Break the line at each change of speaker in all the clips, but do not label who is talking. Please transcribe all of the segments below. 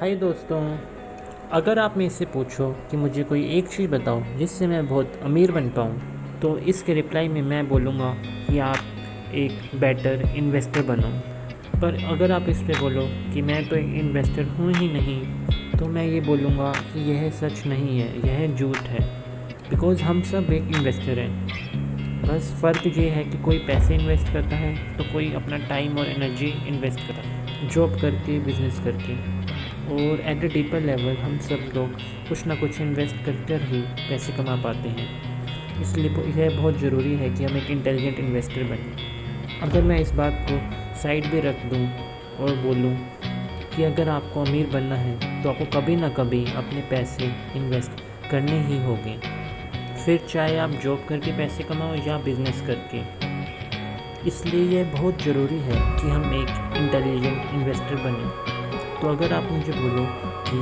हाय दोस्तों। अगर आप मेरे से पूछो कि मुझे कोई एक चीज़ बताओ जिससे मैं बहुत अमीर बन पाऊँ, तो इसके रिप्लाई में मैं बोलूँगा कि आप एक बेटर इन्वेस्टर बनो। पर अगर आप इस पे बोलो कि मैं तो एक इन्वेस्टर हूँ ही नहीं, तो मैं ये बोलूँगा कि यह सच नहीं है, यह झूठ है। बिकॉज़ हम सब एक इन्वेस्टर हैं। बस फ़र्क ये है कि कोई पैसे इन्वेस्ट करता है तो कोई अपना टाइम और एनर्जी इन्वेस्ट करता है, जॉब करके, बिज़नेस करके। और एट अ डीपर लेवल हम सब लोग कुछ ना कुछ इन्वेस्ट कर ही पैसे कमा पाते हैं। इसलिए यह बहुत ज़रूरी है कि हम एक इंटेलिजेंट इन्वेस्टर बनें। अगर मैं इस बात को साइड भी रख दूं और बोलूं कि अगर आपको अमीर बनना है तो आपको कभी ना कभी अपने पैसे इन्वेस्ट करने ही होंगे, फिर चाहे आप जॉब करके पैसे कमाओ या बिज़नेस करके। इसलिए यह बहुत ज़रूरी है कि हम एक इंटेलिजेंट इन्वेस्टर बनें। तो अगर आप मुझे बोलो कि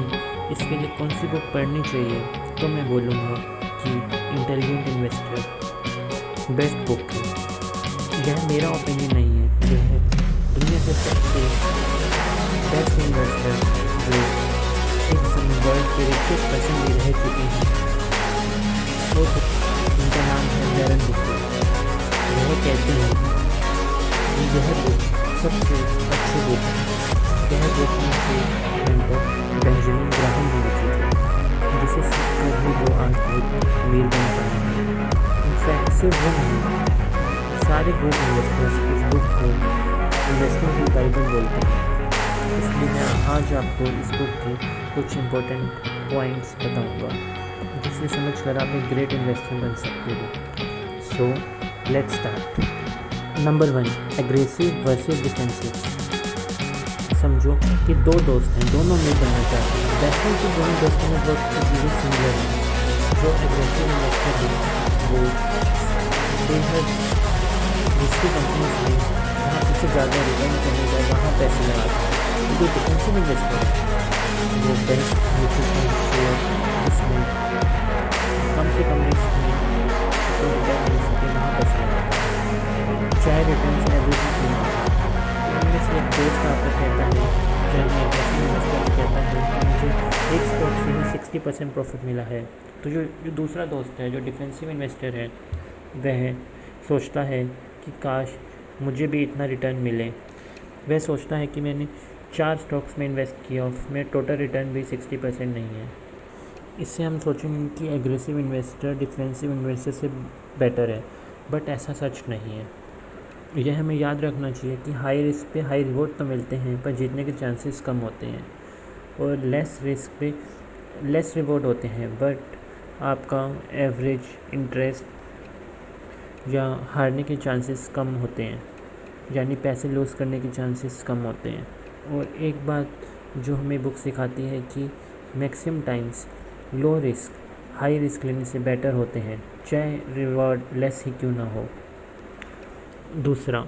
इसके लिए कौन सी बुक पढ़नी चाहिए, तो मैं बोलूँगा कि इंटेलिजेंट इन्वेस्टर बेस्ट बुक है। यह मेरा ओपिनियन नहीं है, यह है दुनिया के सबसे बेस्ट इन्वेस्टर जो एक समय वर्ल्ड के रिचेस्ट पर्सन भी रह चुके हैं, तो उनका नाम है वॉरेन बफेट। वह कहते हैं कि यह बुक सबसे अच्छी बुक है। यह बुक उनके मेंटर बेंजामिन ग्राहम ने लिखी थी, जिसे सीखकर ही वो आज बहुत अमीर बन पाए हैं। इनफैक्ट सिर्फ वो नहीं, सारे ग्रोथ इन्वेस्टर्स इस बुक को इन्वेस्टिंग की बाइबल बोलते हैं। इसलिए मैं आज आपको इस बुक के कुछ इम्पोर्टेंट पॉइंट्स बताऊंगा, जिसे समझकर आप एक ग्रेट इन्वेस्टर बन सकते हो। So let's start. Number 1, aggressive versus defensive. समझो कि दो दोस्त हैं, दोनों मिल बनना चाहते हैं। वैसे कि दोनों दोस्तों में बहुत सी चीज़ें सिमिलर हैं। जो एग्रेसिव इन्वेस्टर है वो बेहद रिस्की कंपनी से जहाँ उससे ज़्यादा रिटर्न करने का वहाँ पैसे लगाते हैं। जो डिफेंसिव इन्वेस्टर है वो बेस्ट म्यूचुअल फंड शेयर, उसमें कम से कम रिस्क में जो रिटर्न मिल सके वहाँ पैसे लगाते हैं, चाहे रिटर्न से एवरेज क्यों ना। इनमें से एक दोस्त आपको कहता है, जब मैं एग्रेसिव इन्वेस्टर कहता है कि मुझे एक स्टॉक से ही 60% प्रॉफिट मिला है, तो जो दूसरा दोस्त है जो डिफेंसिव इन्वेस्टर है, वह सोचता है कि काश मुझे भी इतना रिटर्न मिले। वह सोचता है कि मैंने 4 स्टॉक्स में इन्वेस्ट किया और मेरा टोटल रिटर्न भी 60% नहीं है। इससे हम सोचेंगे कि एग्रेसिव इन्वेस्टर डिफेंसिव इन्वेस्टर से बेटर है, बट ऐसा सच नहीं है। यह हमें याद रखना चाहिए कि हाई रिस्क पे हाई रिवॉर्ड तो मिलते हैं, पर जीतने के चांसेस कम होते हैं, और लेस रिस्क पे लेस रिवॉर्ड होते हैं, बट आपका एवरेज इंटरेस्ट या हारने के चांसेस कम होते हैं, यानी पैसे लॉस करने के चांसेस कम होते हैं। और एक बात जो हमें बुक सिखाती है कि maximum times low risk high risk लेने से बेटर होते हैं, चाहे रिवॉर्ड लेस ही क्यों ना हो। दूसरा,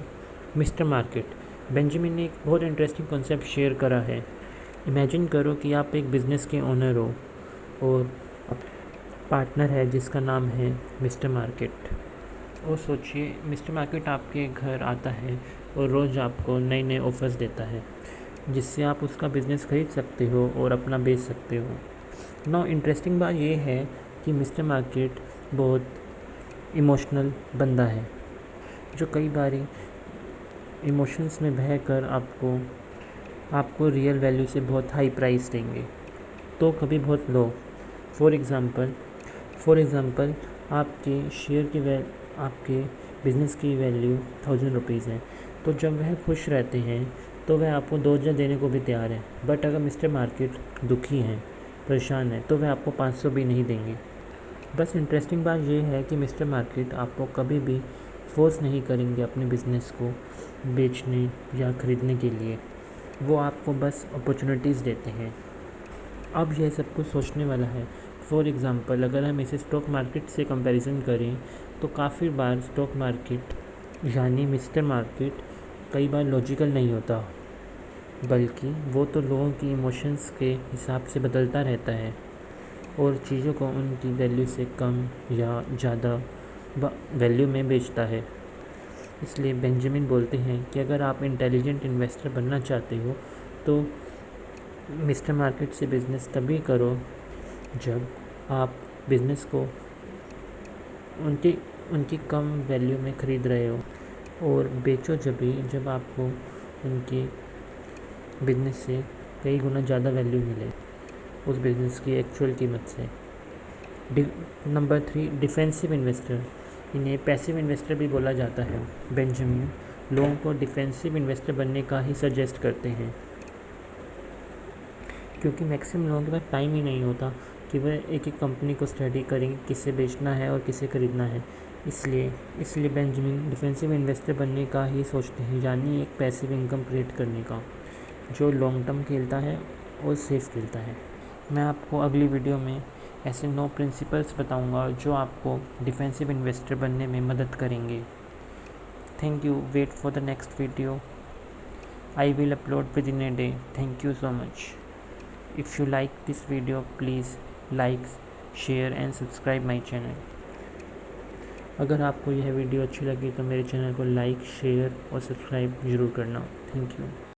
मिस्टर मार्केट। बेंजामिन ने एक बहुत इंटरेस्टिंग कॉन्सेप्ट शेयर करा है। इमेजिन करो कि आप एक बिज़नेस के ओनर हो और पार्टनर है जिसका नाम है मिस्टर मार्केट। और सोचिए, मिस्टर मार्केट आपके घर आता है और रोज़ आपको नए नए ऑफ़र्स देता है, जिससे आप उसका बिज़नेस खरीद सकते हो और अपना बेच सकते हो। नौ इंटरेस्टिंग बात यह है कि मिस्टर मार्केट बहुत इमोशनल बंदा है, जो कई बारी इमोशंस में बह कर आपको रियल वैल्यू से बहुत हाई प्राइस देंगे, तो कभी बहुत लो। फॉर एग्ज़ाम्पल आपके शेयर की आपके बिज़नेस की वैल्यू 1000 रुपीज़ है, तो जब वह खुश रहते हैं तो वह आपको 2000 देने को भी तैयार है। बट अगर मिस्टर मार्केट दुखी हैं, परेशान है, तो वह आपको 500 भी नहीं देंगे। बस इंटरेस्टिंग बात यह है कि मिस्टर मार्केट आपको कभी भी फोर्स नहीं करेंगे अपने बिज़नेस को बेचने या ख़रीदने के लिए। वो आपको बस अपॉर्चुनिटीज़ देते हैं। अब यह सब कुछ सोचने वाला है। फॉर एग्ज़ाम्पल, अगर हम इसे स्टॉक मार्केट से कंपैरिजन करें, तो काफ़ी बार स्टॉक मार्केट यानी मिस्टर मार्केट कई बार लॉजिकल नहीं होता, बल्कि वो तो लोगों की इमोशंस के हिसाब से बदलता रहता है और चीज़ों को उनकी वैल्यू से कम या ज़्यादा वैल्यू में बेचता है। इसलिए बेंजामिन बोलते हैं कि अगर आप इंटेलिजेंट इन्वेस्टर बनना चाहते हो तो मिस्टर मार्केट से बिज़नेस तभी करो जब आप बिज़नेस को उनकी उनकी कम वैल्यू में ख़रीद रहे हो, और बेचो जब आपको उनकी बिज़नेस से कई गुना ज़्यादा वैल्यू मिले उस बिज़नेस की एक्चुअल कीमत से। Number 3, defensive investor. इन्हें पैसिव इन्वेस्टर भी बोला जाता है। बेंजामिन लोगों को डिफेंसिव इन्वेस्टर बनने का ही सजेस्ट करते हैं, क्योंकि मैक्सिमम लोगों के पास टाइम ही नहीं होता कि वह एक एक कंपनी को स्टडी करें, किसे बेचना है और किसे ख़रीदना है। इसलिए बेंजामिन डिफेंसिव इन्वेस्टर बनने का ही सोचते हैं, यानी एक पैसिव इनकम क्रिएट करने का, जो लॉन्ग टर्म खेलता है और सेफ खेलता है। मैं आपको अगली वीडियो में ऐसे 9 प्रिंसिपल्स बताऊंगा जो आपको डिफेंसिव इन्वेस्टर बनने में मदद करेंगे। Thank you. Wait for the next video. I will upload within a day. Thank you so much. If you like this video, please like, share and subscribe my channel. अगर आपको यह video अच्छी लगी तो मेरे चैनल को like, share और subscribe ज़रूर करना। Thank you.